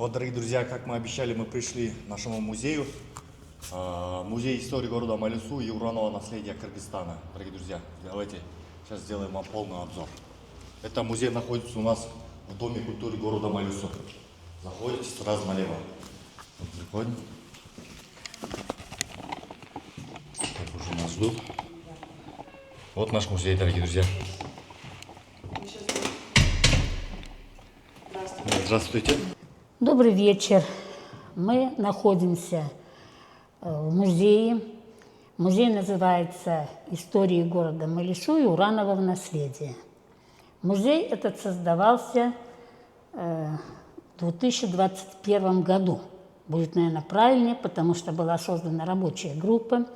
Вот, дорогие друзья, как мы обещали, мы пришли к нашему музею. Музей истории города Малису и уранового наследия Кыргызстана. Дорогие друзья, давайте сейчас сделаем вам полный обзор. Это музей находится у нас в Доме культуры города Малису. Заходите сразу налево. Вот, приходим. Так, уже нас ждут. Вот наш музей, дорогие друзья. Здравствуйте. Добрый вечер. Мы находимся в музее. Музей называется «История города Малису и уранового наследия». Музей этот создавался в 2021 году. Будет, наверное, правильнее, потому что была создана рабочая группа,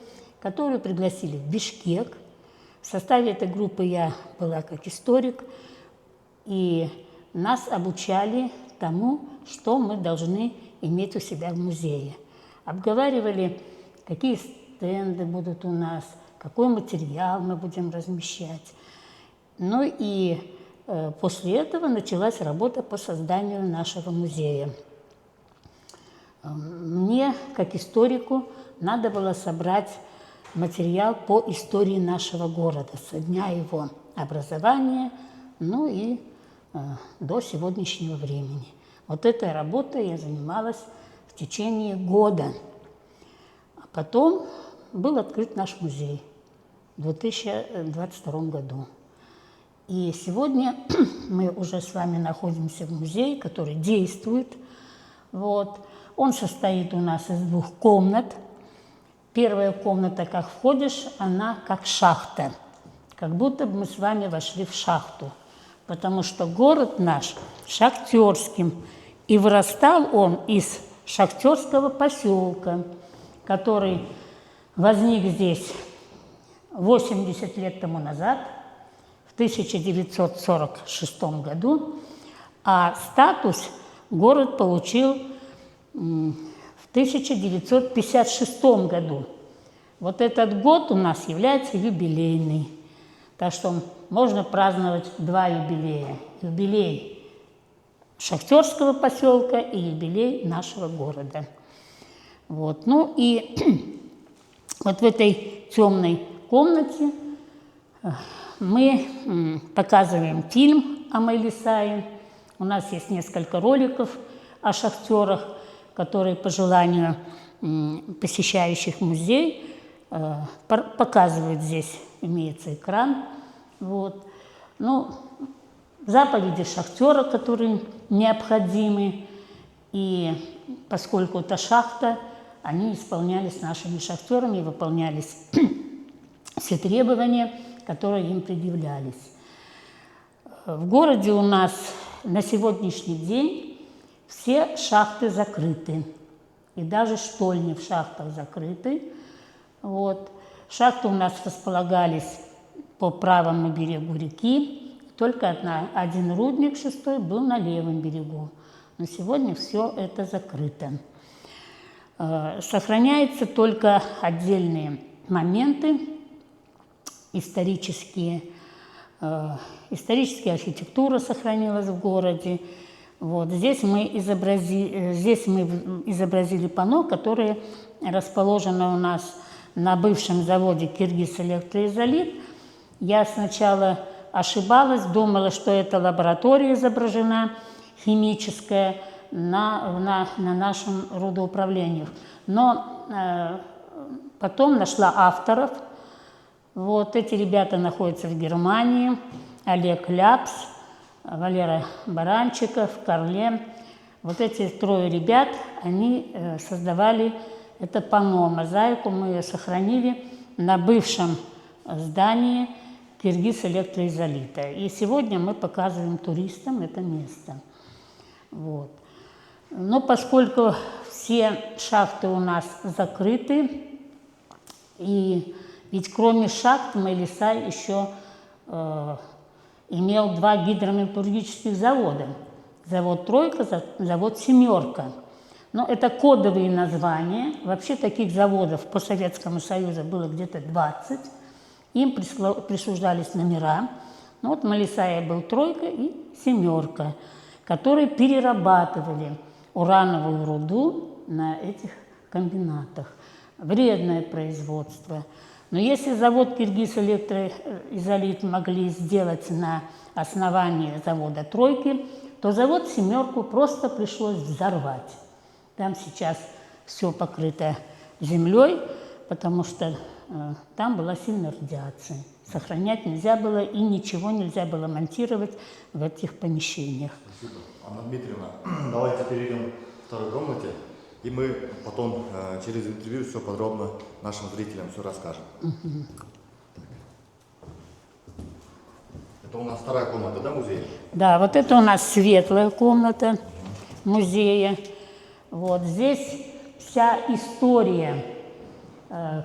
которую пригласили в Бишкек. В составе этой группы я была как историк, и нас обучали тому, что мы должны иметь у себя в музее. Обговаривали, какие стенды будут у нас, какой материал мы будем размещать. Ну и после этого началась работа по созданию нашего музея. Мне, как историку, надо было собрать материал по истории нашего города со дня его образования, ну и до сегодняшнего времени. Вот этой работой я занималась в течение года. А потом был открыт наш музей в 2022 году. И сегодня мы уже с вами находимся в музее, который действует. Вот. Он состоит у нас из 2 комнат. Первая комната, как входишь, она как шахта. Как будто бы мы с вами вошли в шахту. Потому что город наш шахтерским, и вырастал он из шахтерского поселка, который возник здесь 80 лет тому назад, в 1946 году, а статус город получил в 1956 году. Вот этот год у нас является юбилейный. Так что можно праздновать 2 юбилея. Юбилей шахтерского поселка и юбилей нашего города. Вот. Ну и вот в этой темной комнате мы показываем фильм о Майлисае. У нас есть несколько роликов о шахтерах, которые по желанию посещающих музей показывают здесь. Имеется экран. Вот. Ну, заповеди шахтера, которые необходимы, и поскольку это шахта, они исполнялись нашими шахтерами, выполнялись все требования, которые им предъявлялись. В городе у нас на сегодняшний день все шахты закрыты, и даже штольни в шахтах закрыты. Вот. Шахты у нас располагались по правому берегу реки, только один рудник 6 был на левом берегу. Но сегодня все это закрыто. Сохраняются только отдельные моменты исторические. Историческая архитектура сохранилась в городе. Вот. Здесь мы изобразили панно, которое расположено у нас на бывшем заводе «Киргиз-электроизолит». Я сначала ошибалась, думала, что это лаборатория изображена, химическая, на нашем рудоуправлении. Но потом нашла авторов. Вот эти ребята находятся в Германии. Олег Ляпс, Валера Баранчиков, Карлен. Вот эти 3 ребят, они создавали это панно, мозаику. Мы ее сохранили на бывшем здании Киргиз-электроизолита. И сегодня мы показываем туристам это место. Вот. Но поскольку все шахты у нас закрыты, и ведь кроме шахт Майлисай еще имел 2 гидрометаллургических завода. Завод «Тройка», завод «Семерка». Но это кодовые названия. Вообще таких заводов по Советскому Союзу было где-то 20. Им присуждались номера. Ну, вот в Малисае был «Тройка» и «Семерка», которые перерабатывали урановую руду на этих комбинатах. Вредное производство. Но если завод «Киргиз электроизолит» могли сделать на основании завода «Тройки», то завод «Семерку» просто пришлось взорвать. Там сейчас все покрыто землей, потому что там была сильная радиация. Сохранять нельзя было и ничего нельзя было монтировать в этих помещениях. Спасибо. Анна Дмитриевна, давайте перейдем к второй комнате, и мы потом через интервью все подробно нашим зрителям все расскажем. Это у нас вторая комната, да, музея? Да, вот это у нас светлая комната музея. Вот здесь вся история,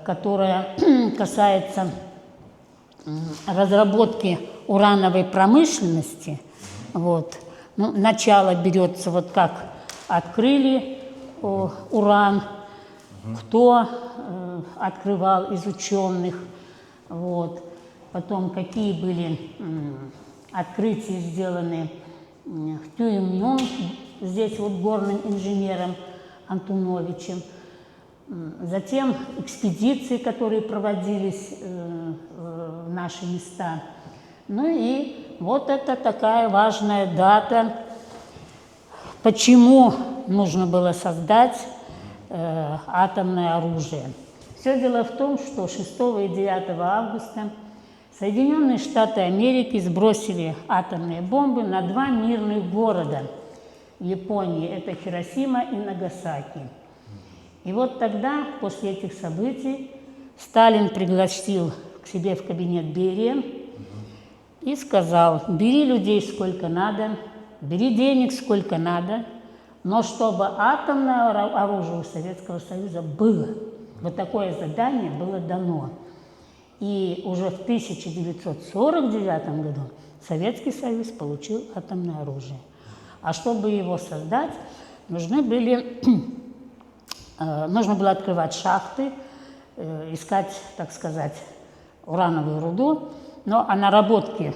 которая касается разработки урановой промышленности. Вот. Ну, начало берется вот как открыли уран, кто открывал из ученых, вот. Потом какие были открытия сделаны Тюймнем, здесь вот горным инженером Антуновичем. Затем экспедиции, которые проводились в наши места. Ну и вот это такая важная дата, почему нужно было создать атомное оружие. Все дело в том, что 6 и 9 августа Соединенные Штаты Америки сбросили атомные бомбы на 2 мирных города в Японии. Это Хиросима и Нагасаки. И вот тогда, после этих событий, Сталин пригласил к себе в кабинет Берия и сказал: бери людей сколько надо, бери денег сколько надо, но чтобы атомное оружие у Советского Союза было. Вот такое задание было дано. И уже в 1949 году Советский Союз получил атомное оружие. А чтобы его создать, нужно было открывать шахты, искать, так сказать, урановую руду. А наработки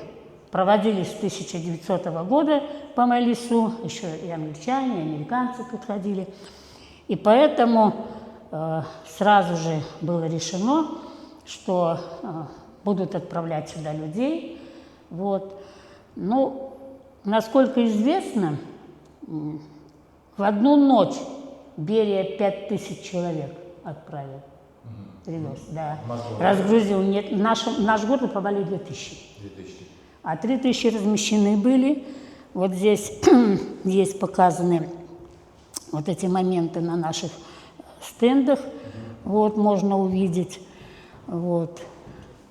проводились с 1900 года по Майлису, еще и англичане, и американцы подходили. И поэтому сразу же было решено, что будут отправлять сюда людей. Вот. Ну, насколько известно, в одну ночь Берия 5000 человек отправил, привез, да. Разгрузил. Нет, наш город попали 2000. А 3000 размещены были. Вот здесь есть показаны вот эти моменты на наших стендах. Вот можно увидеть. Вот.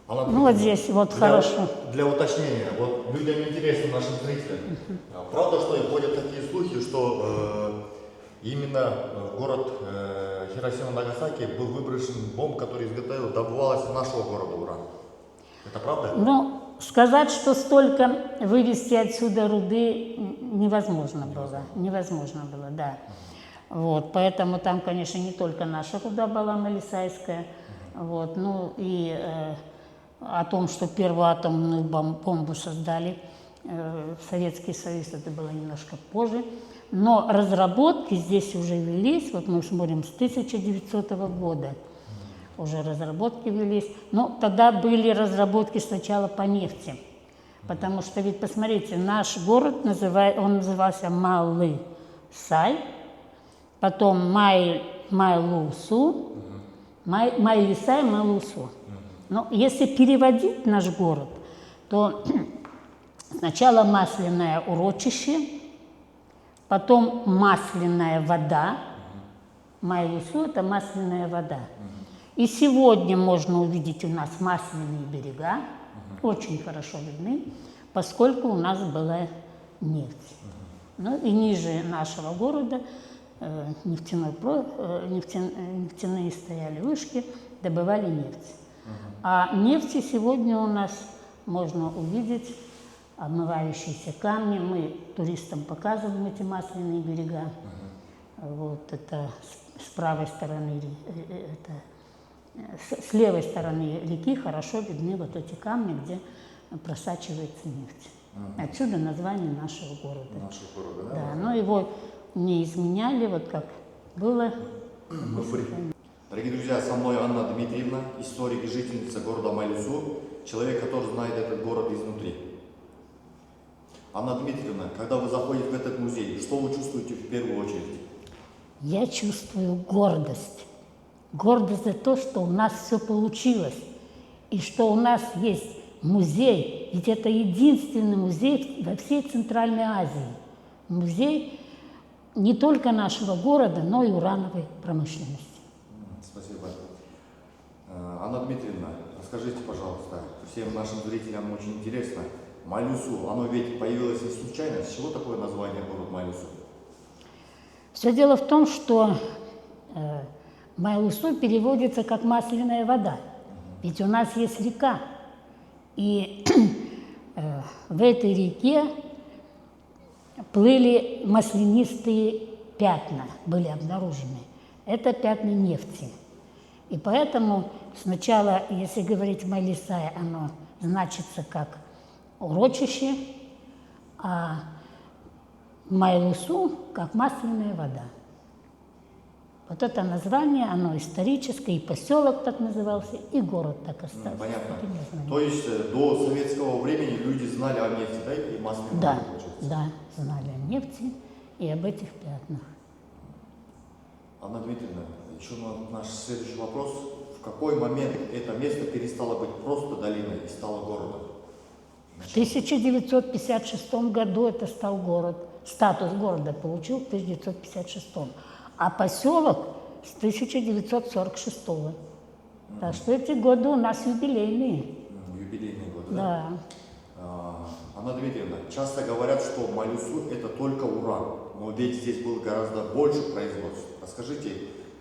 Ну вот здесь вот хорошо. Для уточнения, вот людям интересно, нашим зрителям, правда, что ходят такие слухи, что именно город Хиросима-Нагасаки был выброшен бомб, который добывалась из нашего города уран? Это правда? Ну, сказать, что столько вывести отсюда руды невозможно было. Невозможно было, да. Вот, поэтому там, конечно, не только наша руда была Малисайская. Вот, ну и о том, что первую атомную бомбу создали Советский Союз, это было немножко позже. Но разработки здесь уже велись, вот мы смотрим, с 1900 года уже разработки велись. Но тогда были разработки сначала по нефти, потому что, ведь посмотрите, наш город, он назывался Малысай, потом Майлусу, Майлисай, Малусу. Но если переводить наш город, то сначала масляное урочище, потом масляная вода. Майлусу – это масляная вода. И сегодня можно увидеть у нас масляные берега, очень хорошо видны, поскольку у нас была нефть. Ну и ниже нашего города нефтяные стояли вышки, добывали нефть. А нефти сегодня у нас можно увидеть обмывающиеся камни. Мы туристам показываем эти масляные берега. Вот это с правой стороны, с левой стороны реки хорошо видны вот эти камни, где просачивается нефть. Отсюда название нашего города. Нашего города, да? Да, но его не изменяли, вот как было. Дорогие друзья, со мной Анна Дмитриевна, историк и жительница города Майлюсу, человек, который знает этот город изнутри. Анна Дмитриевна, когда вы заходите в этот музей, что вы чувствуете в первую очередь? Я чувствую гордость. Гордость за то, что у нас все получилось. И что у нас есть музей. Ведь это единственный музей во всей Центральной Азии. Музей не только нашего города, но и урановой промышленности. Спасибо. Анна Дмитриевна, расскажите, пожалуйста, всем нашим зрителям очень интересно. Майлюсу, оно ведь появилось не случайно. С чего такое название город Майлюсу? Все дело в том, что Майлюсу переводится как масляная вода. Ведь у нас есть река. И в этой реке плыли маслянистые пятна, были обнаружены. Это пятна нефти. И поэтому сначала, если говорить Майлисай, оно значится как урочище, а Майлюсу как масляная вода. Вот это название, оно историческое, и поселок так назывался, и город так остался. Понятно. То есть до советского времени люди знали о нефти, да, и масляной воде, Да, получается? да, знали о нефти и об этих пятнах. Анна Дмитриевна, еще наш следующий вопрос. В какой момент это место перестало быть просто долиной и стало городом? В 1956 году это стал город. Статус города получил в 1956. А поселок с 1946. Так что эти годы у нас юбилейные. Юбилейные годы, Да. Анна Дмитриевна, часто говорят, что Майлюсу это только уран, но ведь здесь было гораздо больше производств. Расскажите,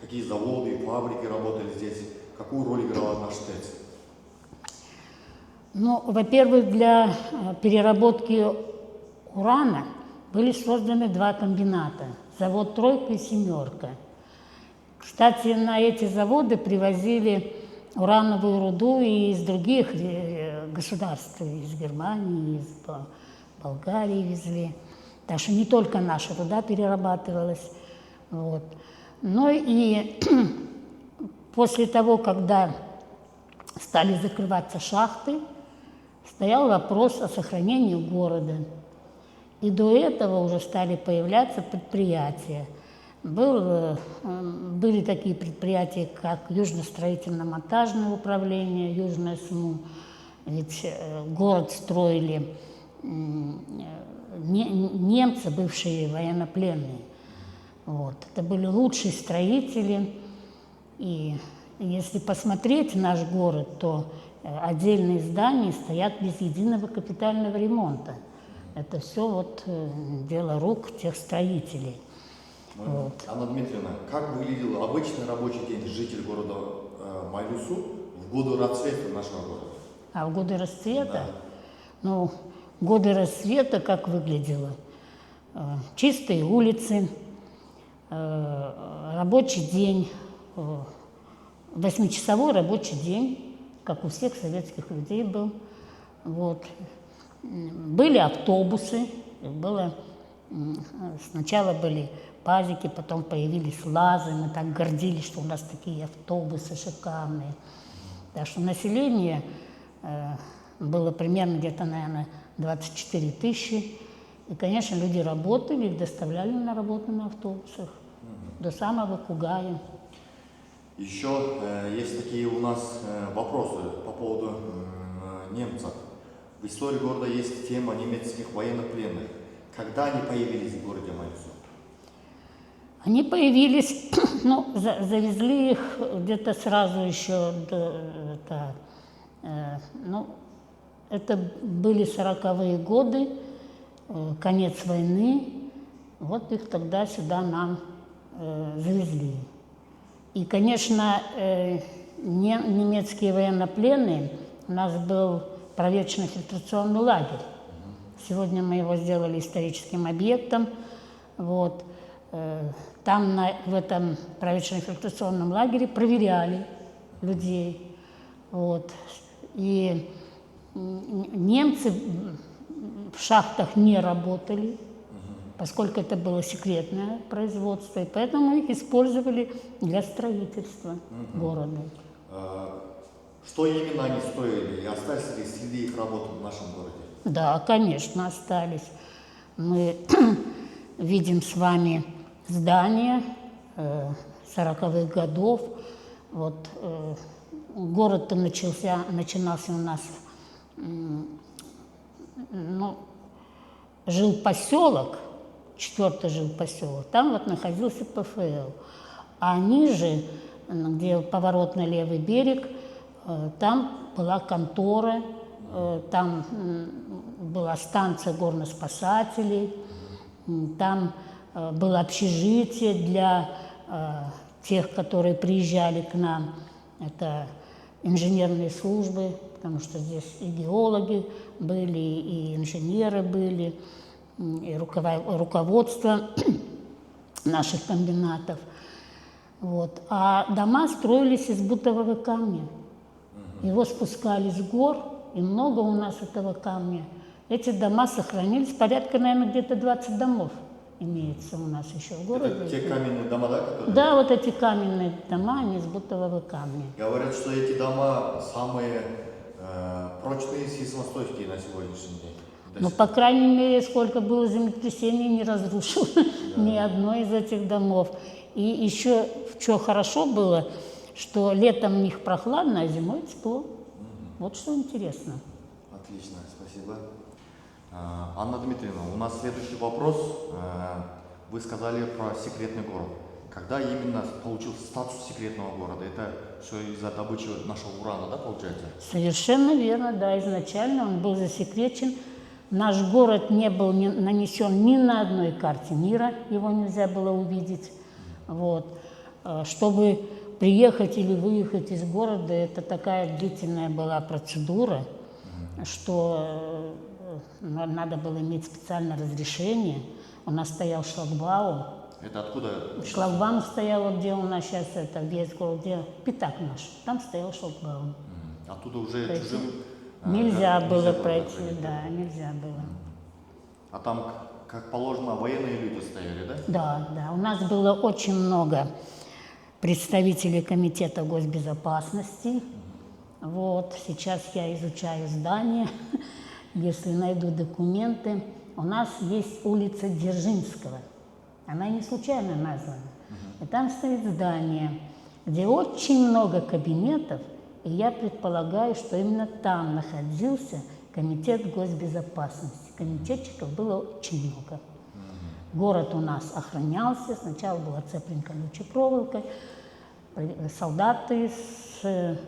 какие заводы и фабрики работали здесь, какую роль играла наша ТЭЦ? Ну, во-первых, для переработки урана были созданы два комбината. Завод «Тройка» и «Семерка». Кстати, на эти заводы привозили урановую руду и из других государств, из Германии, из Болгарии везли. Так что не только наша руда перерабатывалась. Вот. Ну и после того, когда стали закрываться шахты, стоял вопрос о сохранении города. И до этого уже стали появляться предприятия. Были такие предприятия, как Южно-строительно-монтажное управление, Южное СМУ. Ведь город строили немцы, бывшие военнопленные. Вот. Это были лучшие строители. И если посмотреть наш город, то отдельные здания стоят без единого капитального ремонта. Это все вот дело рук тех строителей. Вот. Анна Дмитриевна, как выглядел обычный рабочий день жителей города Майлюсу в годы расцвета нашего города? А в годы расцвета? Да. Ну, годы расцвета как выглядело? Чистые улицы, рабочий день, 8-часовой рабочий день, как у всех советских людей был. Вот. Были автобусы, сначала были пазики, потом появились лазы, мы так гордились, что у нас такие автобусы шикарные. Так что население было примерно где-то, наверное, 24 тысячи. И, конечно, люди работали, их доставляли на работу на автобусах до самого Кугая. Еще есть такие у нас вопросы по поводу немцев. В истории города есть тема немецких военнопленных. Когда они появились в городе Майлюсу? Они появились, ну, завезли их где-то сразу еще, это были 40-е годы, конец войны, вот их тогда сюда нам завезли. И, конечно, немецкие военнопленные, у нас был проверочно-фильтрационный лагерь. Сегодня мы его сделали историческим объектом. Вот. Там в этом проверочно-фильтрационном лагере проверяли людей. Вот. И немцы в шахтах не работали, поскольку это было секретное производство, и поэтому их использовали для строительства города. Что именно они строили? И остались ли следы их работы в нашем городе? Да, конечно, остались. Мы видим с вами здания 40-х годов. Вот, город-то начинался у нас, жил поселок, 4-й жил поселок, там вот находился ПФЛ. А ниже, где поворот на левый берег, там была контора, там была станция горноспасателей, там было общежитие для тех, которые приезжали к нам. Это инженерные службы, потому что здесь и геологи были, и инженеры были, и руководство наших комбинатов. Вот. А дома строились из бутового камня. Его спускали с гор, и много у нас этого камня. Эти дома сохранились, порядка, наверное, где-то 20 домов имеется у нас еще в городе. Это те каменные дома, да, которые? Да, вот эти каменные дома, они из бутового камня. Говорят, что эти дома самые прочные и сейсмостойкие на сегодняшний день. Ну, по крайней мере, сколько было землетрясений, не разрушил ни одно из этих домов. И еще, что хорошо было, что летом у них прохладно, а зимой тепло. Вот что интересно. Отлично, спасибо. Анна Дмитриевна, у нас следующий вопрос. Вы сказали про секретный город. Когда именно получился статус секретного города? Это все из-за добычи нашего урана, да, получается? Совершенно верно, да. Изначально он был засекречен. Наш город не был нанесен ни на одной карте мира, его нельзя было увидеть. Вот. Чтобы приехать или выехать из города, это такая длительная была процедура, что надо было иметь специальное разрешение. У нас стоял шлагбаум. Это откуда? Шлагбаум стоял, вот где у нас сейчас это весь город, где пятак наш, там стоял шлагбаум. Оттуда уже пройти чужим... нельзя было пройти, да, нельзя было. А там, как положено, военные люди стояли, да? Да, да. У нас было очень много представителей комитета госбезопасности. Вот, сейчас я изучаю здание, если найду документы. У нас есть улица Дзержинского. Она не случайно названа. И там стоит здание, где очень много кабинетов, и я предполагаю, что именно там находился комитет госбезопасности. Комитетчиков было очень много. Город у нас охранялся, сначала был оцеплен колючей проволокой, солдаты с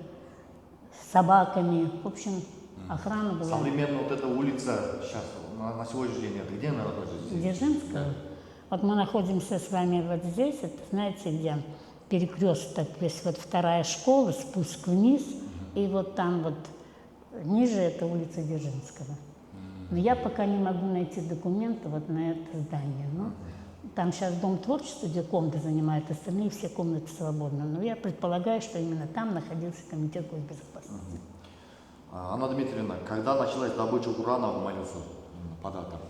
собаками, в общем, охрана была. Современно вот эта улица сейчас, на сегодняшний день, это где она находится? Дзержинская? Да. Вот мы находимся с вами вот здесь, это знаете, где перекресток, есть вот 2-я школа, спуск вниз, и вот там вот ниже это улица Дзержинского. Но я пока не могу найти документы вот на это здание. Ну, там сейчас Дом творчества, где комнаты занимают, остальные все комнаты свободны. Но я предполагаю, что именно там находился комитет госбезопасности. Анна Дмитриевна, когда началась добыча урана в Малюсу? По датам.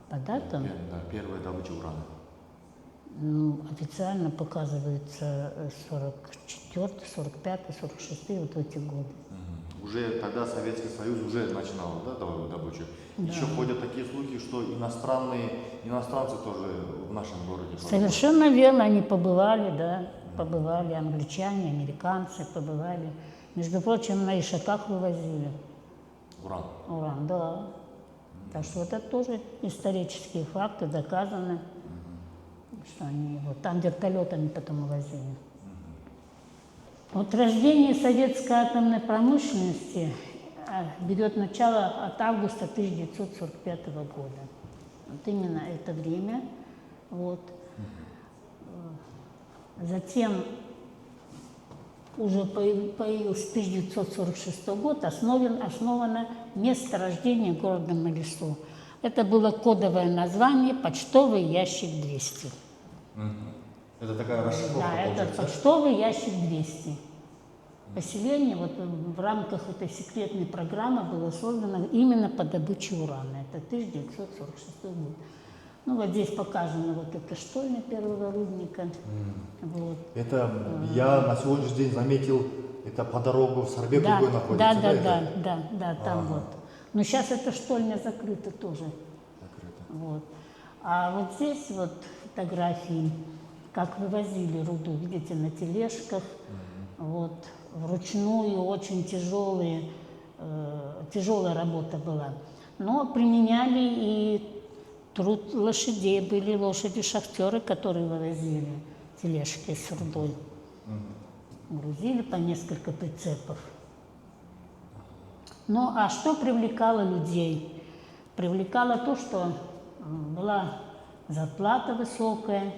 По датам? Да, первая добыча урана. Ну, официально показывается 44, 45, 46 вот эти годы. Уже тогда Советский Союз уже начинал, да, добычу. Да. Еще ходят такие слухи, что иностранцы тоже в нашем городе. Совершенно верно, они побывали, да, побывали англичане, американцы побывали. Между прочим, на Ишаках вывозили. Уран? Уран, да. Так что это тоже исторические факты, доказаны, что они его там вертолетами потом увозили. Вот рождение советской атомной промышленности берет начало от августа 1945 года. Вот именно это время. Вот. Затем уже появился 1946 год, основано месторождение города Малису. Это было кодовое название «Почтовый ящик 200». Это такая расшифровка, да, это почтовый ящик 200. Поселение вот в рамках этой секретной программы было создано именно по добыче урана. Это 1946 год. Ну, вот здесь показана вот эта штольня первого рудника. Вот. Это я на сегодняшний день заметил, это по дорогу в Сарбеку Да, находится. да, там вот. Но сейчас эта штольня закрыта тоже. Закрыто. Вот. А вот здесь вот фотографии, как вывозили руду, видите, на тележках, вот, вручную, очень тяжелая работа была. Но применяли и труд лошадей, были лошади-шахтеры, которые вывозили тележки с рудой. Грузили по несколько прицепов. Ну, а что привлекало людей? Привлекало то, что была зарплата высокая,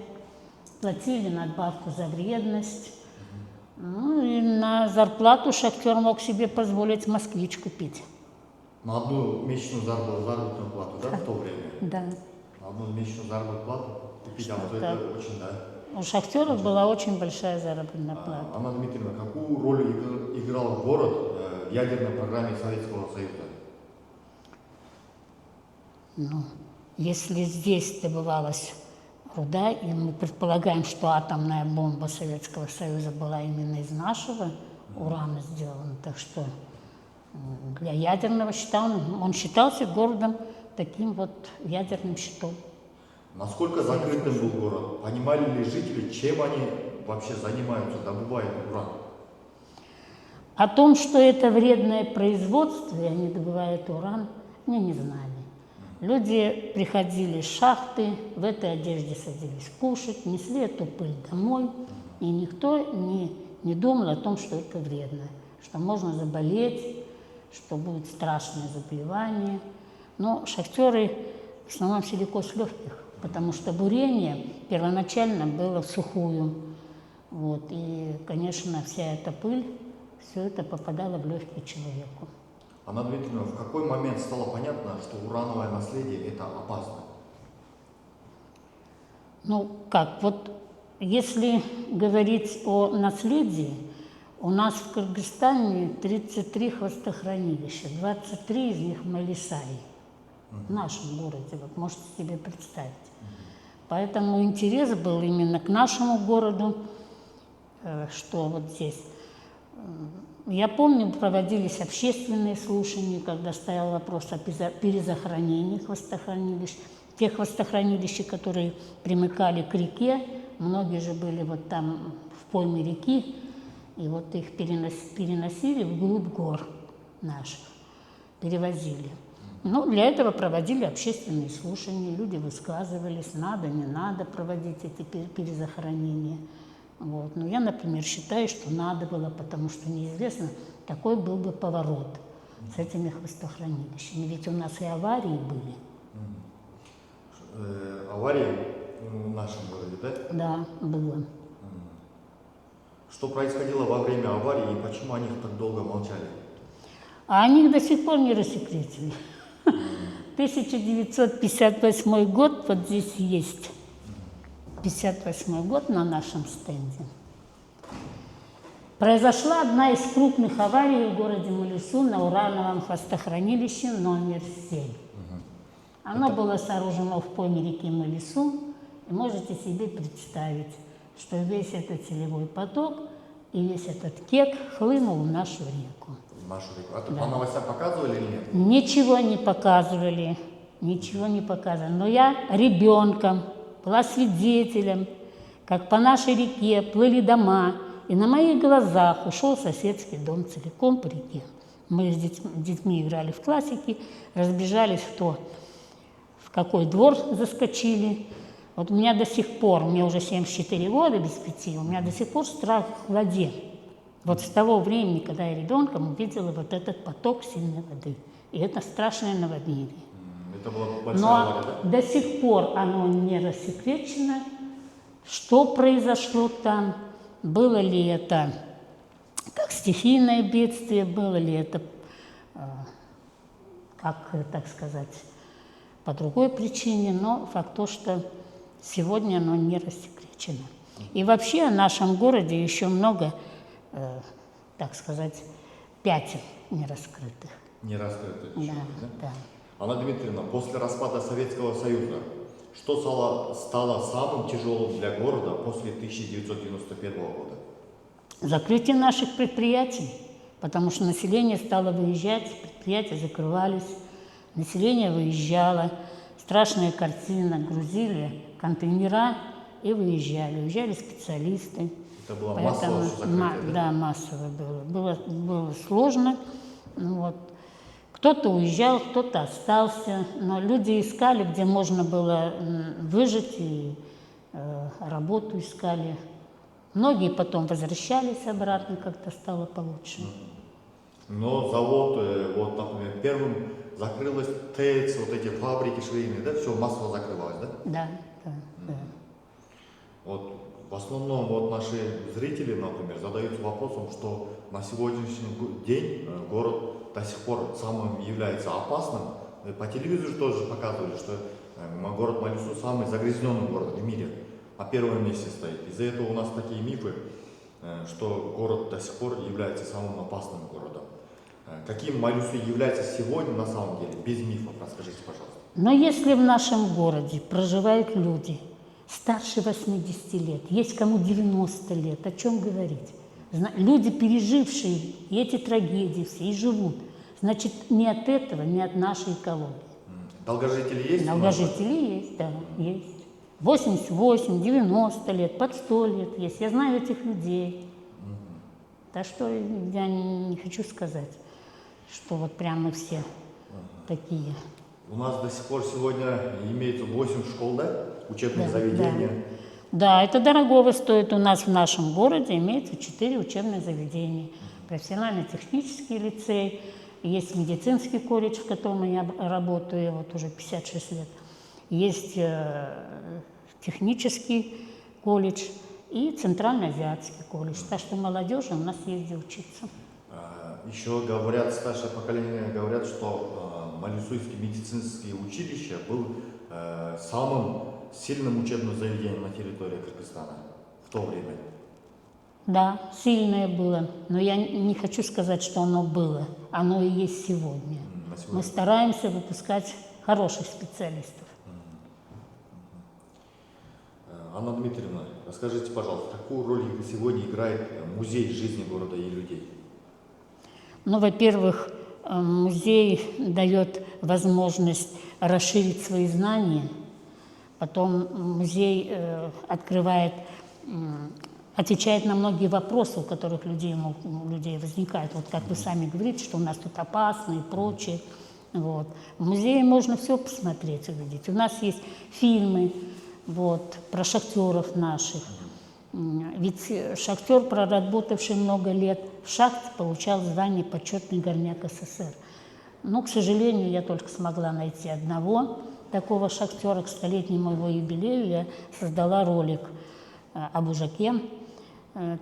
платили надбавку за вредность. Ну, и на зарплату шахтер мог себе позволить москвич купить. На одну месячную заработную плату, да, в то время? Да. На одну месячную заработную плату купить авто, Да. это очень, да. У шахтеров была очень большая заработная плата. Анна Дмитриевна, какую роль играл город в ядерной программе Советского Союза? Ну, если здесь добывалась руда, и мы предполагаем, что атомная бомба Советского Союза была именно из нашего урана сделана, так что для ядерного щита он считался городом таким вот ядерным щитом. Насколько закрытым был город? Понимали ли жители, чем они вообще занимаются, добывают уран? О том, что это вредное производство, и они добывают уран, они не знали. Люди приходили с шахты, в этой одежде садились кушать, несли эту пыль домой, и никто не думал о том, что это вредно, что можно заболеть, что будет страшное заболевание. Но шахтеры в основном силикоз легких, потому что бурение первоначально было в сухую. Вот, и, конечно, вся эта пыль, все это попадало в легкие человеку. Анна Дмитриевна, в какой момент стало понятно, что урановое наследие – это опасно? Ну как, вот если говорить о наследии, у нас в Кыргызстане 33 хвостохранилища, 23 из них в Малисае, в нашем городе, вот можете себе представить. Поэтому интерес был именно к нашему городу, что вот здесь. Я помню, проводились общественные слушания, когда стоял вопрос о перезахоронении хвостохранилищ. Те хвостохранилища, которые примыкали к реке, многие же были вот там в пойме реки, и вот их переносили вглубь гор наших, перевозили. Ну, для этого проводили общественные слушания, люди высказывались, надо, не надо проводить эти перезахоронения. Вот. Но я, например, считаю, что надо было, потому что неизвестно, какой был бы поворот с этими хвостохранилищами. Ведь у нас и аварии были. Аварии в нашем городе, да? Да, было. Что происходило во время аварии и почему о них так долго молчали? А они их до сих пор не рассекретили. 1958 год вот здесь есть. 1958 год на нашем стенде. Произошла одна из крупных аварий в городе Малису на урановом хвостохранилище номер 7. Оно было сооружено в пойме реки Малису, и можете себе представить, что весь этот селевой поток и весь этот кек хлынул в нашу реку. Нашу реку. А по новостям показывали или нет? Ничего не показывали, ничего не показывали. Но я ребенком была свидетелем, как по нашей реке плыли дома, и на моих глазах ушел соседский дом целиком по реке. Мы с детьми играли в классики, разбежались в какой двор заскочили. Вот у меня до сих пор, мне уже 74 года без 5, у меня до сих пор страх в воде. Вот с того времени, когда я ребенком увидела вот этот поток сильной воды. И это страшное наводнение. Это была большая Но авария, да? до сих пор оно не рассекречено. Что произошло там? Было ли это как стихийное бедствие, было ли это, как так сказать, по другой причине, но факт то, что сегодня оно не рассекречено. И вообще в нашем городе еще много, так сказать, пятен нераскрытых. Не раскрытых. Да, да. Анна Дмитриевна, после распада Советского Союза Что стало самым тяжелым для города после 1991 года? Закрытие наших предприятий, потому что население стало выезжать, предприятия закрывались, население выезжало, страшная картина, грузили контейнера и выезжали. Уезжали специалисты. Это было массовое закрытие, да? Да, массово было. Было сложно. Ну, вот. Кто-то уезжал, кто-то остался, но люди искали, где можно было выжить, и работу искали. Многие потом возвращались обратно, как-то стало получше. Но завод, вот, например, первым закрылась ТЭЦ, вот эти фабрики швейные, да, все массово закрывалось, да? Да, да, да. Вот в основном вот наши зрители, например, задаются вопросом, что на сегодняшний день город до сих пор самым является опасным. По телевизору тоже показывали, что город Малису самый загрязненный город в мире, на первом месте стоит. Из-за этого у нас такие мифы, что город до сих пор является самым опасным городом. Каким Малису является сегодня на самом деле, без мифов, расскажите, пожалуйста. Но если в нашем городе проживают люди старше 80 лет, есть кому 90 лет, о чем говорить? Люди, пережившие эти трагедии, все и живут. Значит, не от этого, не от нашей экологии. Долгожители есть? Долгожители есть, да, есть. 88, 90 лет, под 100 лет есть. Я знаю этих людей. Так что я не хочу сказать, что вот прямо все такие. У нас до сих пор сегодня имеется 8 школ, да? Учебных заведений. Да, это дорогого стоит. У нас в нашем городе имеется 4 учебных заведения. Профессионально-технический лицей, есть медицинский колледж, в котором я работаю вот уже 56 лет. Есть технический колледж и Центрально-Азиатский колледж. Так что молодежи у нас есть где учиться. Еще говорят, старшее поколение говорят, что Малисуйское медицинское училище был самым сильным учебным заведением на территории Кыргызстана в то время. Да, сильное было, но я не хочу сказать, что оно было. Оно и есть сегодня. Мы стараемся выпускать хороших специалистов. Анна Дмитриевна, расскажите, пожалуйста, какую роль сегодня играет музей жизни города и людей? Ну, во-первых, музей дает возможность расширить свои знания. Потом музей отвечает на многие вопросы, у которых у людей возникают. Вот как вы сами говорите, что у нас тут опасно и прочее. Вот. В музее можно все посмотреть, увидеть. У нас есть фильмы вот, про шахтеров наших. Ведь шахтер, проработавший много лет в шахте, получал звание «Почетный горняк СССР». Но, к сожалению, я только смогла найти одного такого шахтера. К столетнему его юбилею я создала ролик об Ужаке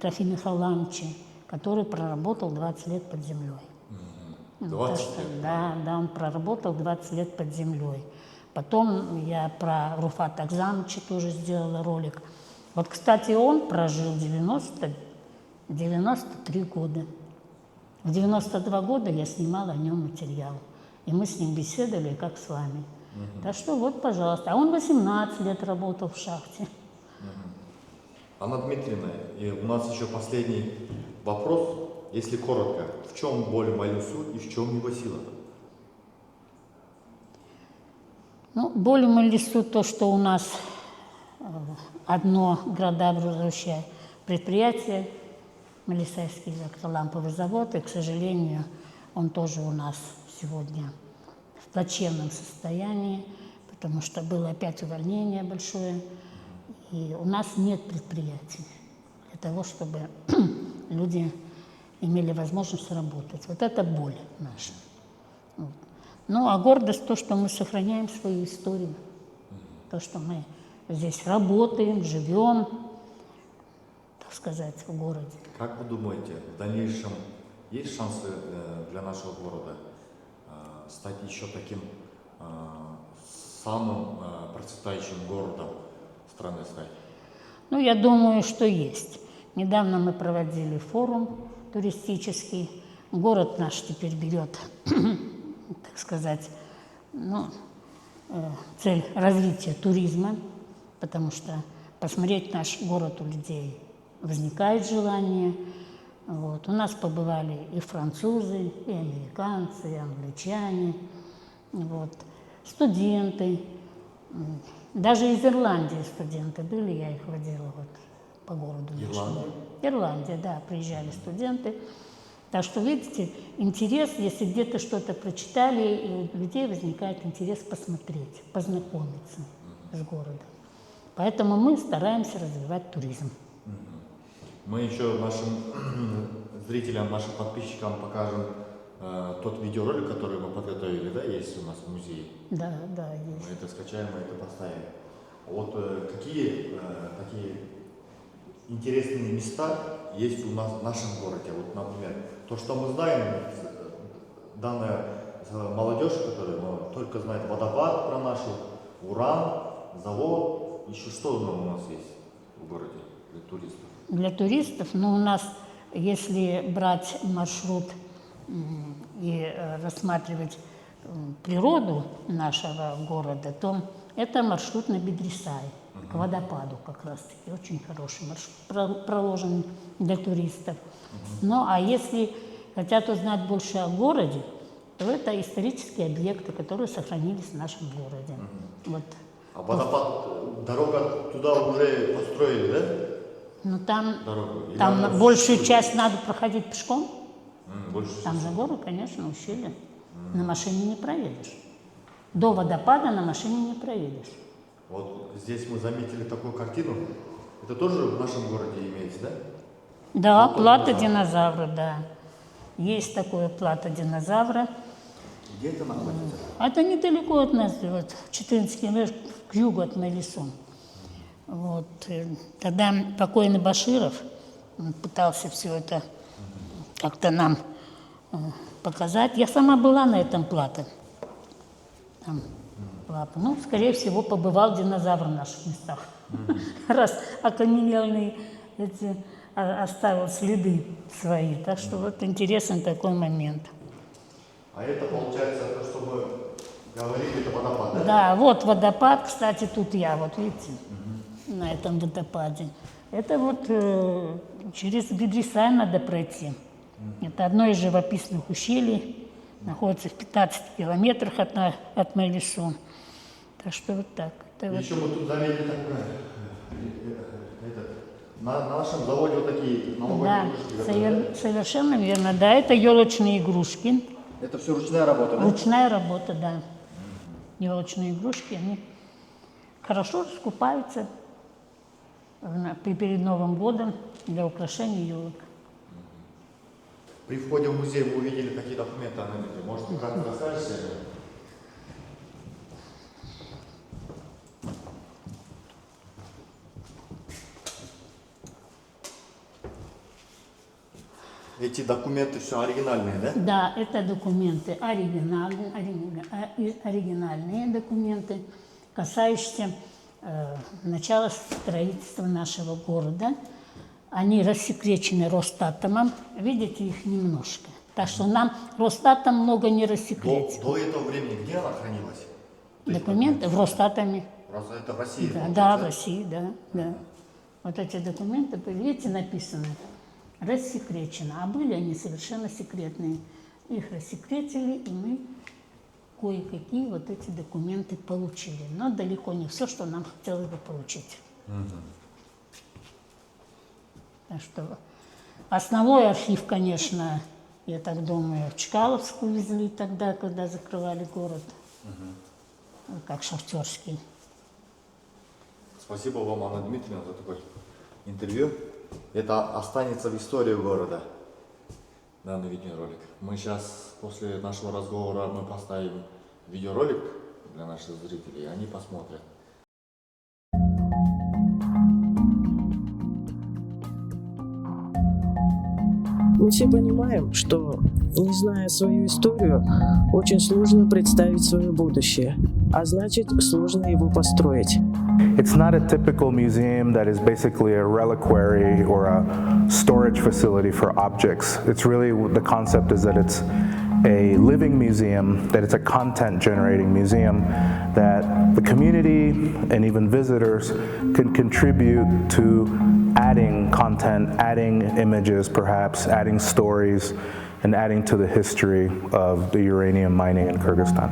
Трофиме Харламовиче, который проработал 20 лет под землей. 20 лет? Да, он проработал 20 лет под землей. Потом я про Руфата Акзамовича тоже сделала ролик. Вот, кстати, он прожил 93 года. В 92 года я снимала о нем материал. И мы с ним беседовали, как с вами. Так что вот, пожалуйста. А он 18 лет работал в шахте. Анна Дмитриевна, и у нас еще последний вопрос. Если коротко, в чем боль Малису и в чем его сила? Ну, боль в Малису то, что у нас одно градообразующее предприятие, Малисайский электроламповый завод, и, к сожалению, он тоже у нас сегодня в плачевном состоянии, потому что было опять увольнение большое, и у нас нет предприятий для того, чтобы люди имели возможность работать. Вот это боль наша. Вот. Ну, а гордость то, что мы сохраняем свою историю, то, что мы здесь работаем, живем, так сказать, в городе. Как вы думаете, в дальнейшем есть шансы для нашего города стать еще таким самым процветающим городом страны стать? Ну, я думаю, что есть. Недавно мы проводили форум туристический. Город наш теперь берет, так сказать, ну, цель развития туризма, потому что посмотреть наш город у людей возникает желание. Вот. У нас побывали и французы, и американцы, и англичане, вот. Студенты, даже из Ирландии студенты были, я их водила вот по городу. Ирландия? Ирландия, да, приезжали студенты. Так что, видите, интерес, если где-то что-то прочитали, и у людей возникает интерес посмотреть, познакомиться с городом. Поэтому мы стараемся развивать туризм. Мы еще нашим зрителям, нашим подписчикам покажем тот видеоролик, который мы подготовили, да, есть у нас в музее. Да, да, есть. Мы это скачаем, мы это поставим. Вот какие такие интересные места есть у нас в нашем городе? Вот, например, то, что мы знаем, данная молодежь, которая только знает водопад про нашу, уран, завод, еще что у нас есть в городе для туристов? Для туристов, ну, у нас, если брать маршрут и рассматривать природу нашего города, то это маршрут на Бедрисай, к водопаду как раз-таки. Очень хороший маршрут, проложен для туристов. Ну, а если хотят узнать больше о городе, то это исторические объекты, которые сохранились в нашем городе. Вот. А водопад, дорога туда уже построили, да? Ну, там, Дорогу. там большую часть надо проходить пешком. Там Больше. за гору, конечно, ущелье. На машине не проедешь. До водопада на машине не проедешь. Вот здесь мы заметили такую картину. Это тоже в нашем городе имеется, да? Да, Вот плата динозавр. динозавра, да. Есть такое плата динозавра. Где это находится? Это недалеко от нас, вот, 14 километров к югу от Мелисон. Вот. Тогда покойный Баширов он пытался все это как-то нам показать. Я сама была на этом плато. Там, ну, скорее всего, побывал динозавр в наших местах. Раз окаменелые эти оставил следы свои. Так что вот интересный такой момент. А это получается, то, что мы говорили, это водопад, да? Да, вот водопад, кстати, тут я, вот видите, на этом водопаде. Это вот через Бедрисай надо пройти. Это одно из живописных ущелий, находится в 15 километрах от Мелисон. Так что вот так. Это Еще мы тут заметили такое, на нашем заводе вот такие да, новогодние игрушки. совершенно верно. Да, это елочные игрушки. Это все ручная работа, да? Ручная работа, да. Елочные игрушки, они хорошо раскупаются перед Новым годом для украшения елок. При входе в музей мы увидели какие документы, Анна, может, как расскажете? Эти документы все оригинальные, да? Да, это документы оригинальные документы, касающиеся начала строительства нашего города. Они рассекречены Росстатомом, видите их немножко. Так что нам Росстатом много не рассекретил. До этого времени где она хранилась? Документы в Росстатоме. Просто это в России? Да, получается, да, в России, да, да. Вот эти документы, видите, написано рассекречено, а были они совершенно секретные. Их рассекретили, и мы кое-какие вот эти документы получили. Но далеко не все, что нам хотелось бы получить. Так что основной архив, конечно, я так думаю, в Чкаловск увезли тогда, когда закрывали город, как шахтерский. Спасибо вам, Анна Дмитриевна, за такое интервью. Это останется в истории города, данный видеоролик. Мы сейчас, после нашего разговора, мы поставим видеоролик для наших зрителей, и они посмотрят. Мы все понимаем, что, не зная свою историю, очень сложно представить свое будущее, а значит, сложно его построить. It's not a typical museum that is basically a reliquary or a storage facility for objects. It's really, the concept is that it's a living museum, that it's a content generating museum, that the community and even visitors can contribute to adding content, adding images perhaps, adding stories, and adding to the history of the uranium mining in Kyrgyzstan.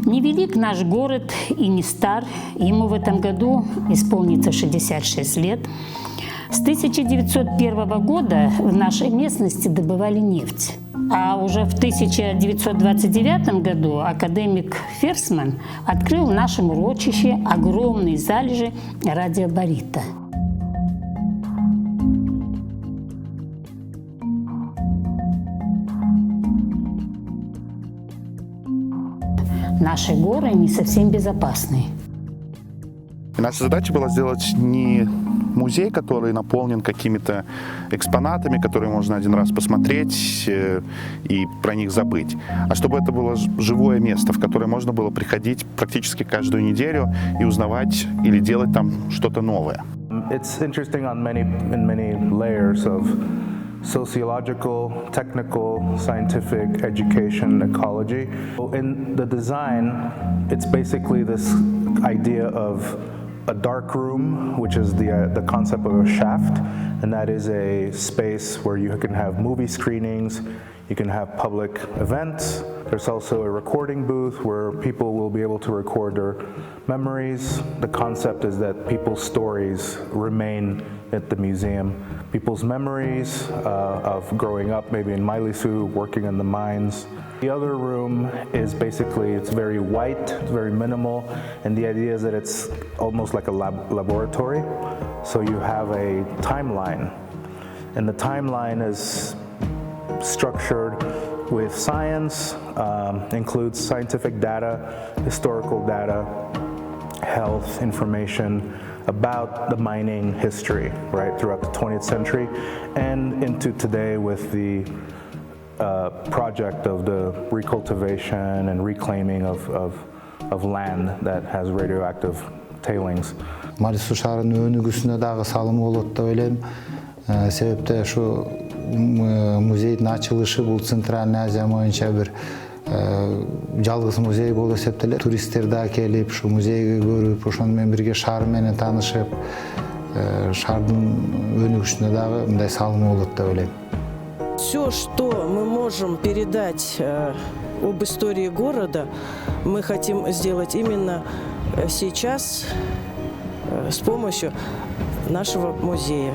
Невелик наш город и не стар. Ему в этом году исполнится 66 лет. С 1901 года в нашей местности добывали нефть. А уже в 1929 году академик Ферсман открыл в нашем урочище огромные залежи радиобарита. Наши горы не совсем безопасны. Наша задача была сделать не музей, который наполнен какими-то экспонатами, которые можно один раз посмотреть и про них забыть, а чтобы это было живое место, в которое можно было приходить практически каждую неделю и узнавать или делать там что-то новое. It's interesting in many layers of sociological, technical, scientific, education, ecology. In the design, it's basically this idea of a dark room, which is the concept of a shaft, and that is a space where you can have movie screenings, you can have public events. There's also a recording booth where people will be able to record their memories. The concept is that people's stories remain at the museum. People's memories of growing up, maybe in Mailisu, working in the mines. The other room is basically, it's very white, it's very minimal, and the idea is that it's almost like a laboratory. So you have a timeline, and the timeline is structured with science, includes scientific data, historical data, health information about the mining history, right, throughout the 20th century and into today with the project of the recultivation and reclaiming of land that has radioactive tailings. Малису шаарынын өнүгүүсүнө дагы салым болот деп ойлойм. Себепти ушу музейдин ачылышы бул Центральный Азия боюнча бир жалгыз музей болуп эсептелет. Туристтер да келип, ушу музейди көрүп, ошону менен бирге шаар менен таанышып, шаардын өнүгүшүнө дагы мындай салым болот деп ойлойм. Все, что мы можем передать об истории города, мы хотим сделать именно сейчас с помощью нашего музея.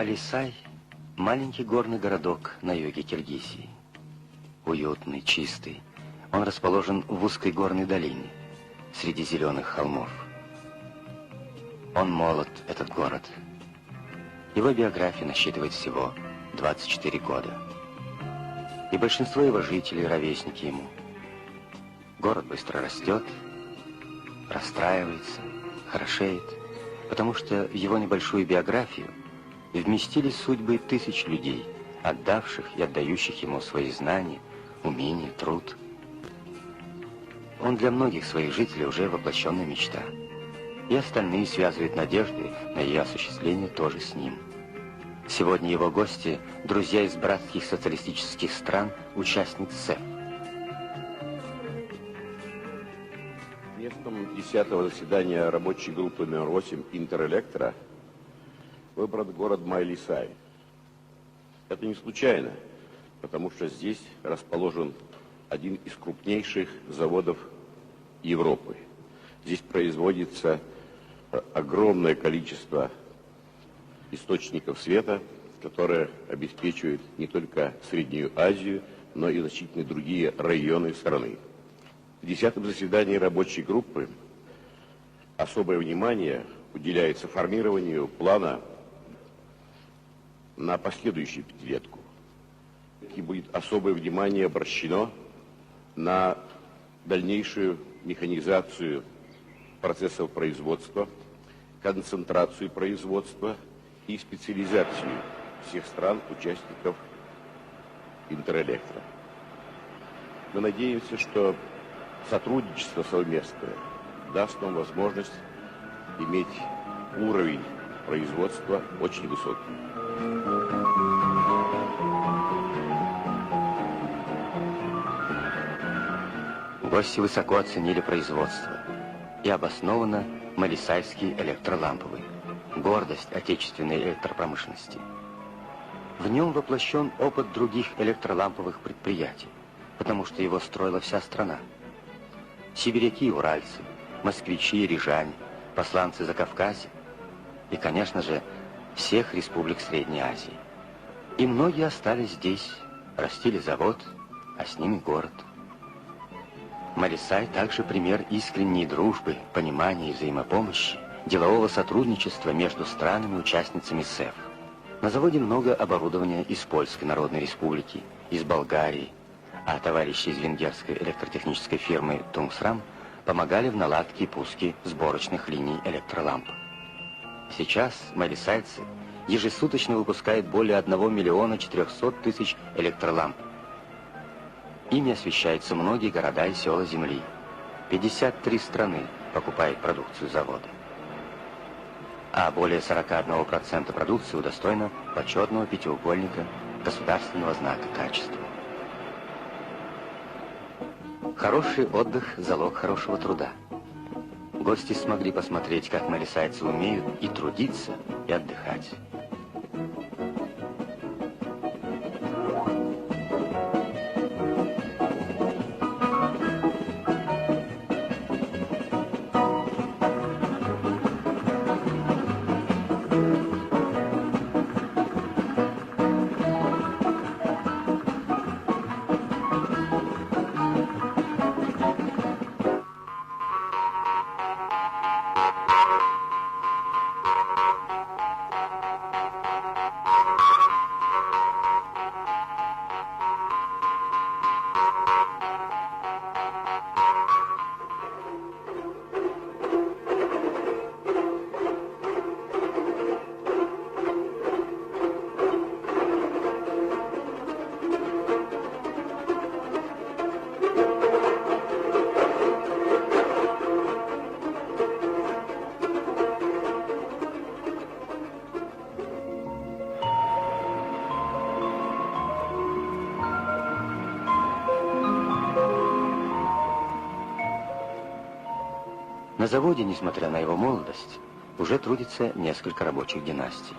Малисай – маленький горный городок на юге Киргизии. Уютный, чистый. Он расположен в узкой горной долине, среди зеленых холмов. Он молод, этот город. Его биография насчитывает всего 24 года. И большинство его жителей – ровесники ему. Город быстро растет, расстраивается, хорошеет, потому что в его небольшую биографию вместились судьбы тысяч людей, отдавших и отдающих ему свои знания, умения, труд. Он для многих своих жителей уже воплощенная мечта. И остальные связывают надежды на ее осуществление тоже с ним. Сегодня его гости – друзья из братских социалистических стран, участниц СЭФ. Местом 10-го заседания рабочей группы номер 8 Интерэлектро выбран город Майлисай. Это не случайно, потому что здесь расположен один из крупнейших заводов Европы. Здесь производится огромное количество источников света, которые обеспечивают не только Среднюю Азию, но и значительно другие районы страны. В 10-м заседании рабочей группы особое внимание уделяется формированию плана на последующую пятилетку. И будет особое внимание обращено на дальнейшую механизацию процессов производства, концентрацию производства и специализацию всех стран-участников Интерэлектро. Мы надеемся, что сотрудничество совместное даст нам возможность иметь уровень производства очень высокий. Гости высоко оценили производство. И обоснованно Малисайский электроламповый, гордость отечественной электропромышленности. В нем воплощен опыт других электроламповых предприятий, потому что его строила вся страна. Сибиряки и уральцы, москвичи и рижане, посланцы Закавказья и, конечно же, всех республик Средней Азии. И многие остались здесь, растили завод, а с ними город. Малисай также пример искренней дружбы, понимания и взаимопомощи, делового сотрудничества между странами-участницами СЭФ. На заводе много оборудования из Польской Народной Республики, из Болгарии, а товарищи из венгерской электротехнической фирмы «Тungsram» помогали в наладке и пуске сборочных линий электроламп. Сейчас малисайцы ежесуточно выпускают более 1 400 000 электроламп. Ими освещаются многие города и села земли. 53 страны покупают продукцию завода. А более 41% продукции удостоено почетного пятиугольника государственного знака качества. Хороший отдых – залог хорошего труда. Гости смогли посмотреть, как малисайцы умеют и трудиться, и отдыхать. На заводе, несмотря на его молодость, уже трудится несколько рабочих династий.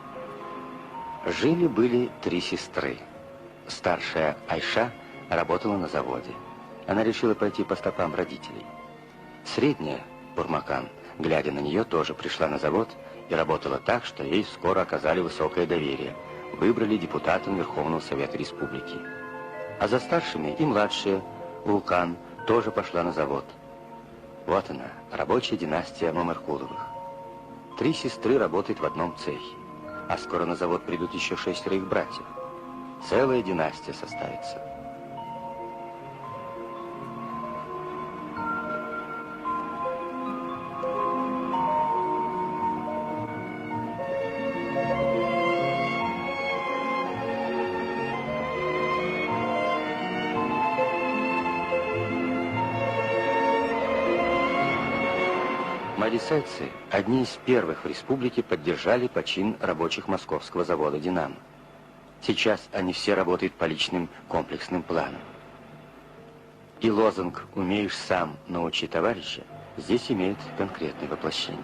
Жили-были 3 сестры. Старшая Айша работала на заводе. Она решила пойти по стопам родителей. Средняя, Бурмакан, глядя на нее, тоже пришла на завод и работала так, что ей скоро оказали высокое доверие, выбрали депутатом Верховного Совета Республики. А за старшими и младшая, Вулкан, тоже пошла на завод. Вот она, рабочая династия Мамыркуловых. 3 сестры работают в одном цехе, а скоро на завод придут еще 6 их братьев. Целая династия составится. Малисайцы, одни из первых в республике, поддержали почин рабочих московского завода «Динамо». Сейчас они все работают по личным комплексным планам. И лозунг «Умеешь сам, научи товарища» здесь имеет конкретное воплощение.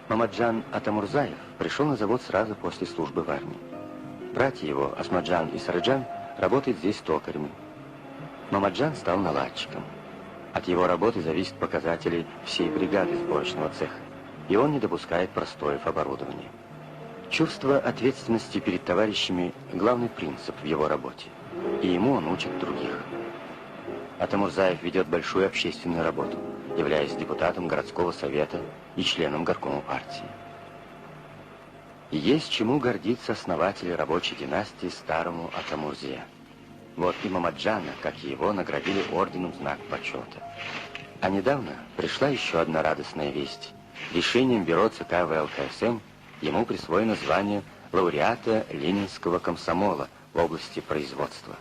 Мамаджан Атамурзаев пришел на завод сразу после службы в армии. Братья его, Асмаджан и Сараджан, работают здесь токарями. Мамаджан стал наладчиком. От его работы зависят показатели всей бригады сборочного цеха, и он не допускает простоев оборудования. Чувство ответственности перед товарищами – главный принцип в его работе, и ему он учит других. Атамурзаев ведет большую общественную работу, являясь депутатом городского совета и членом горкома партии. И есть чему гордиться основателю рабочей династии старому Атамурзе. Вот и Мамаджана, как и его, наградили орденом Знак почета. А недавно пришла еще одна радостная весть. Решением бюро ЦК ВЛКСМ ему присвоено звание лауреата Ленинского комсомола в области производства.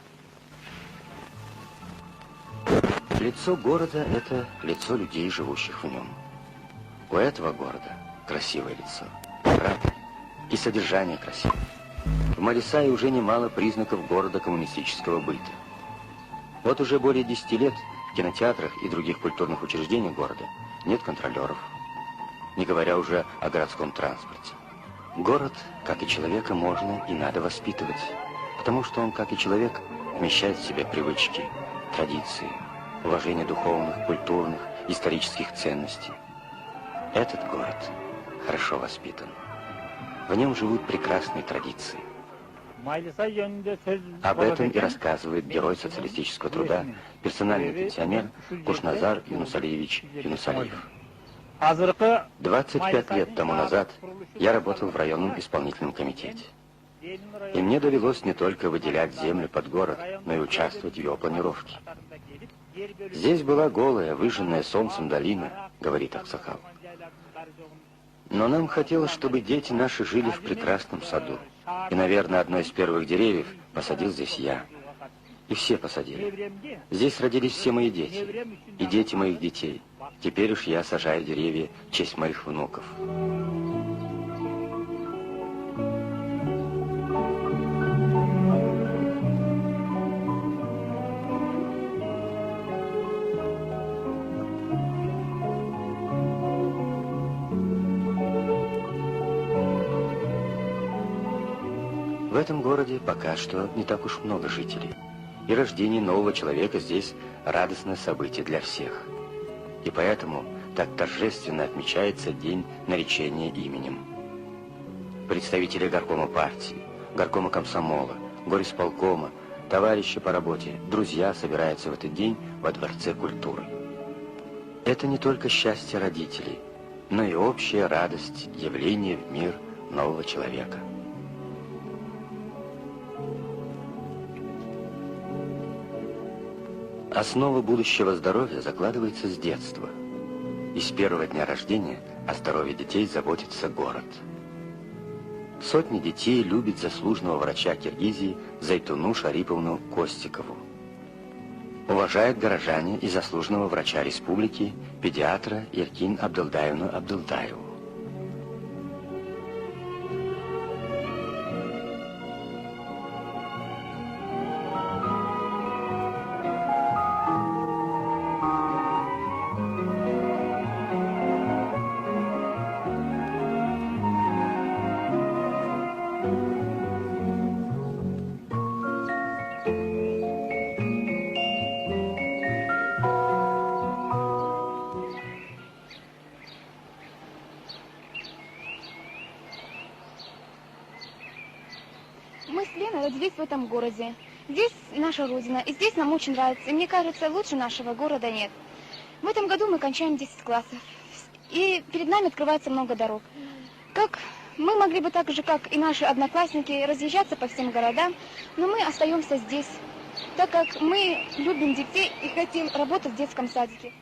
Лицо города – это лицо людей, живущих в нем. У этого города красивое лицо, правда, и содержание красивое. В Малисае уже немало признаков города коммунистического быта. Вот уже более 10 лет в кинотеатрах и других культурных учреждениях города нет контролеров, не говоря уже о городском транспорте. Город, как и человека, можно и надо воспитывать, потому что он, как и человек, вмещает в себе привычки, традиции, уважение духовных, культурных, исторических ценностей. Этот город хорошо воспитан. В нем живут прекрасные традиции. Об этом и рассказывает герой социалистического труда, персональный пенсионер Кушназар Юнусалиевич Юнусалиев. 25 лет тому назад я работал в районном исполнительном комитете. И мне довелось не только выделять землю под город, но и участвовать в его планировке. Здесь была голая, выжженная солнцем долина, говорит Аксакал. Но нам хотелось, чтобы дети наши жили в прекрасном саду. И, наверное, одно из первых деревьев посадил здесь я. И все посадили. Здесь родились все мои дети. И дети моих детей. Теперь уж я сажаю деревья в честь моих внуков. В этом городе пока что не так уж много жителей. И рождение нового человека здесь радостное событие для всех. И поэтому так торжественно отмечается день наречения именем. Представители горкома партии, горкома комсомола, горисполкома, товарищи по работе, друзья собираются в этот день во Дворце культуры. Это не только счастье родителей, но и общая радость явления в мир нового человека. Основа будущего здоровья закладывается с детства. И с первого дня рождения о здоровье детей заботится город. Сотни детей любят заслуженного врача Киргизии Зайтуну Шариповну Костикову. Уважают горожане и заслуженного врача республики, педиатра Иркин Абдылдаевну Абдылдаеву. здесь, в этом городе. Здесь наша родина, и здесь нам очень нравится. И мне кажется, лучше нашего города нет. В этом году мы кончаем 10 классов. И перед нами открывается много дорог. Как мы могли бы так же, как и наши одноклассники, разъезжаться по всем городам, но мы остаемся здесь, так как мы любим детей и хотим работать в детском садике.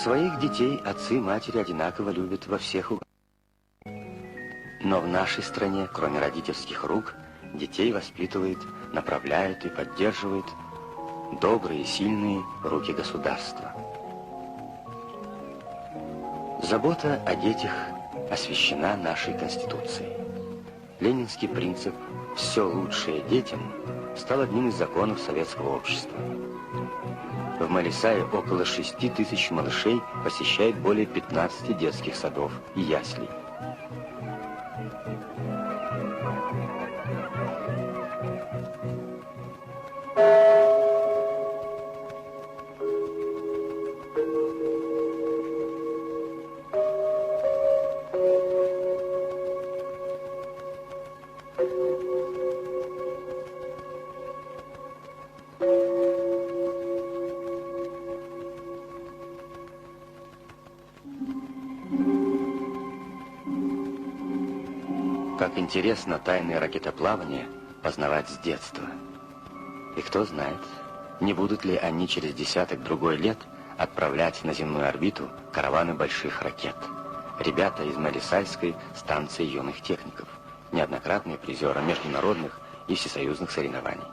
Своих детей отцы и матери одинаково любят во всех углах. Но в нашей стране, кроме родительских рук, детей воспитывает, направляет и поддерживает добрые и сильные руки государства. Забота о детях освящена нашей Конституцией. Ленинский принцип «все лучшее детям» стал одним из законов советского общества. В Малисае около 6 тысяч малышей посещает более 15 детских садов и яслей. Как интересно тайны ракетоплавания познавать с детства. И кто знает, не будут ли они через десяток-другой лет отправлять на земную орбиту караваны больших ракет. Ребята из Малисайской станции юных техников, неоднократные призеры международных и всесоюзных соревнований.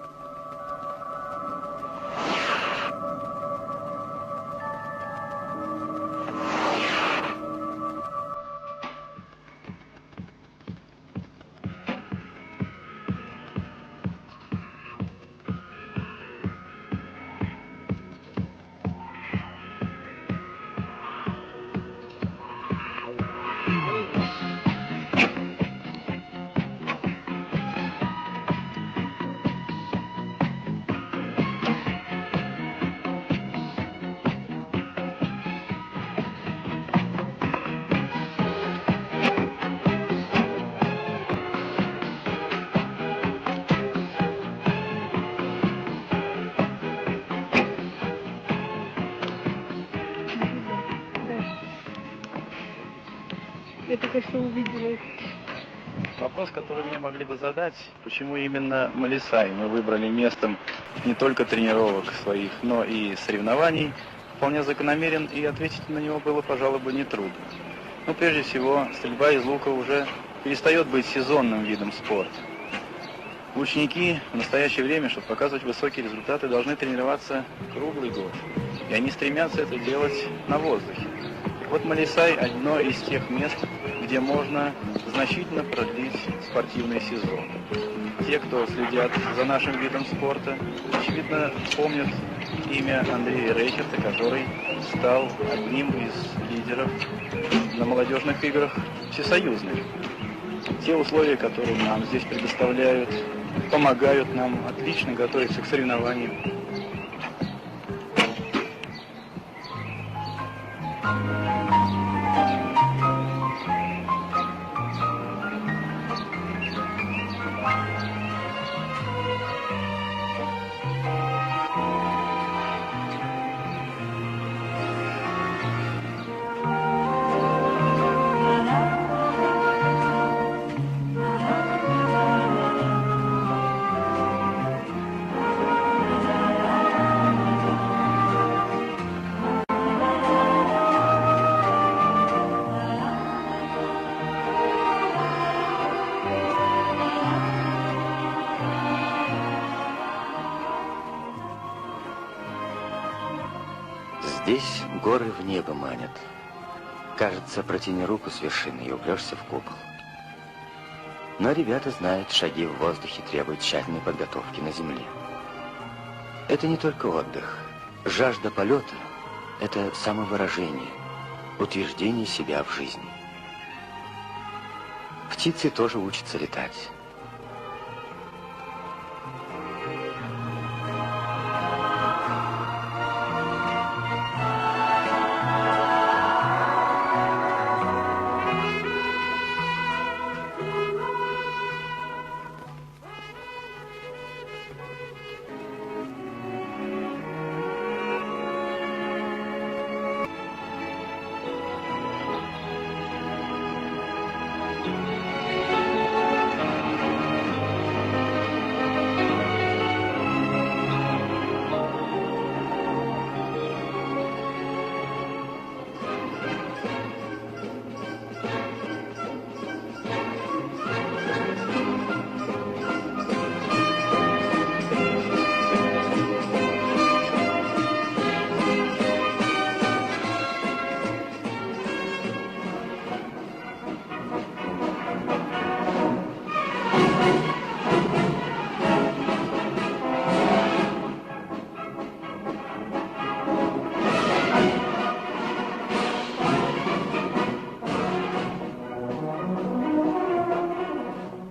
Я только что увидела. Вопрос, который мне могли бы задать, почему именно Малисай мы выбрали местом не только тренировок своих, но и соревнований, вполне закономерен, и ответить на него было, пожалуй, бы нетрудно. Но прежде всего, стрельба из лука уже перестает быть сезонным видом спорта. Ученики в настоящее время, чтобы показывать высокие результаты, должны тренироваться круглый год. И они стремятся это делать на воздухе. Вот Малисай – одно из тех мест, где можно значительно продлить спортивный сезон. Те, кто следят за нашим видом спорта, очевидно помнят имя Андрея Рейхерта, который стал одним из лидеров на молодежных играх всесоюзных. Те условия, которые нам здесь предоставляют, помогают нам отлично готовиться к соревнованиям. Здесь горы в небо манят. Кажется, протяни руку с вершины и упрешься в купол. Но ребята знают, шаги в воздухе требуют тщательной подготовки на земле. Это не только отдых. Жажда полета — это самовыражение, утверждение себя в жизни. Птицы тоже учатся летать.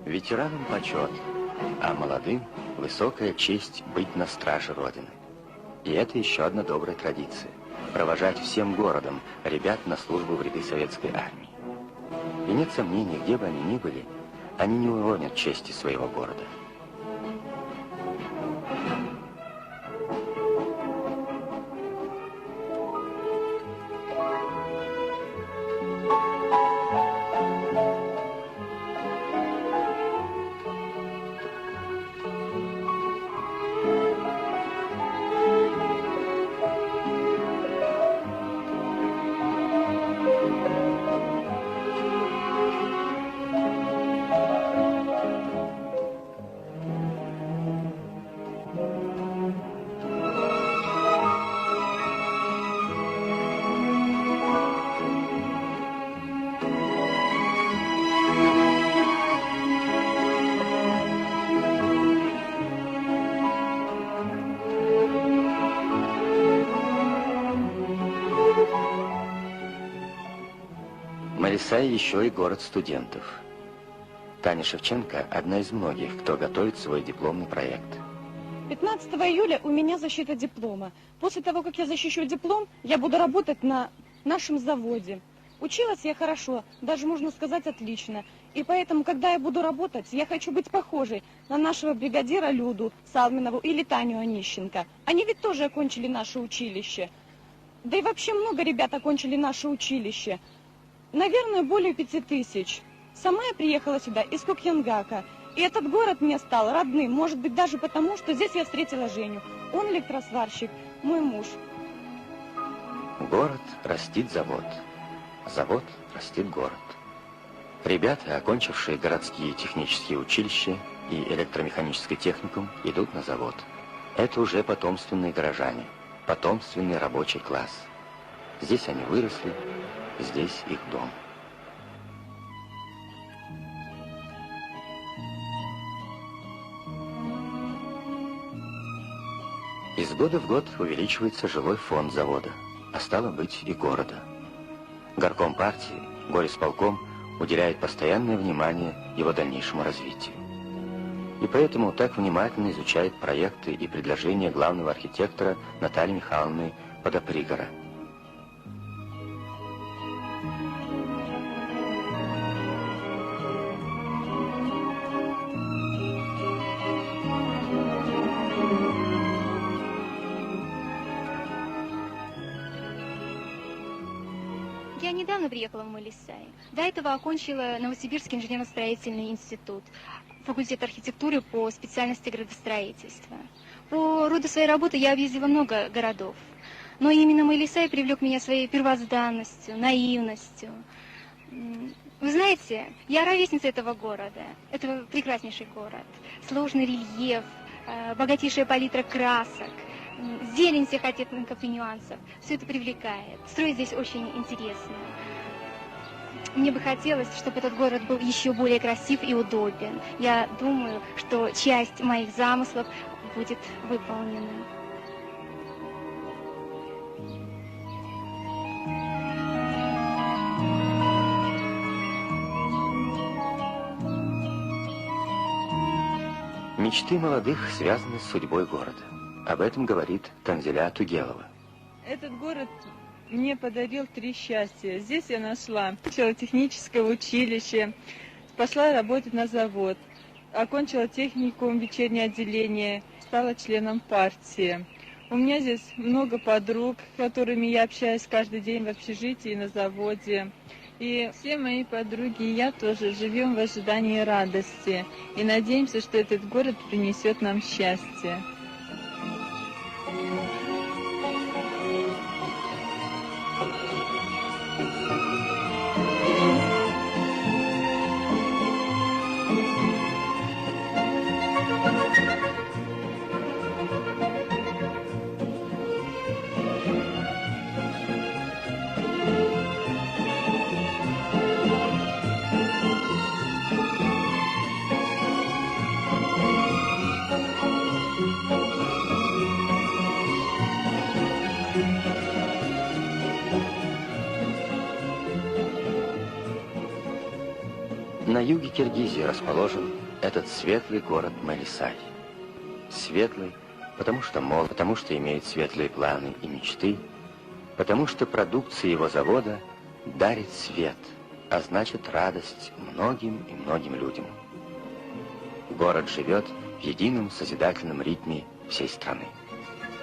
Ветеранам почет, а молодым высокая честь быть на страже Родины. И это еще одна добрая традиция – провожать всем городом ребят на службу в ряды советской армии. И нет сомнений, где бы они ни были, они не уронят чести своего города. Малисай еще и город студентов. Таня Шевченко – одна из многих, кто готовит свой дипломный проект. 15 июля у меня защита диплома. После того, как я защищу диплом, я буду работать на нашем заводе. Училась я хорошо, даже можно сказать отлично. И поэтому, когда я буду работать, я хочу быть похожей на нашего бригадира Люду Салминову или Таню Онищенко. Они ведь тоже окончили наше училище. Да и вообще много ребят окончили наше училище. Наверное, более 5000. Сама я приехала сюда из Кокьянгака. И этот город мне стал родным. Может быть, даже потому, что здесь я встретила Женю. Он электросварщик, мой муж. Город растит завод. Завод растит город. Ребята, окончившие городские технические училища и электромеханический техникум, идут на завод. Это уже потомственные горожане, потомственный рабочий класс. Здесь они выросли, здесь их дом. Из года в год увеличивается жилой фонд завода, а стало быть и города. Горком партии, горисполком уделяет постоянное внимание его дальнейшему развитию. И поэтому так внимательно изучает проекты и предложения главного архитектора Натальи Михайловны Подопригора. Я недавно приехала в Малисай. До этого окончила Новосибирский инженерно-строительный институт, факультет архитектуры по специальности градостроительства. По роду своей работы я объездила много городов. Но именно Малисай привлек меня своей первозданностью, наивностью. Вы знаете, я ровесница этого города. Это прекраснейший город. Сложный рельеф, богатейшая палитра красок, зелень всех оттенков и нюансов. Все это привлекает. Строить здесь очень интересно. Мне бы хотелось, чтобы этот город был еще более красив и удобен. Я думаю, что часть моих замыслов будет выполнена. Мечты молодых связаны с судьбой города. Об этом говорит Танзиля Тугелова. Этот город мне подарил 3 счастья. Здесь я нашла техническое училище, пошла работать на завод, окончила техникум вечернее отделение, стала членом партии. У меня здесь много подруг, с которыми я общаюсь каждый день в общежитии и на заводе. И все мои подруги и я тоже живем в ожидании радости и надеемся, что этот город принесет нам счастье. На юге Киргизии расположен этот светлый город Малисай. Светлый, потому что молод, потому что имеет светлые планы и мечты, потому что продукция его завода дарит свет, а значит радость многим и многим людям. Город живет в едином созидательном ритме всей страны.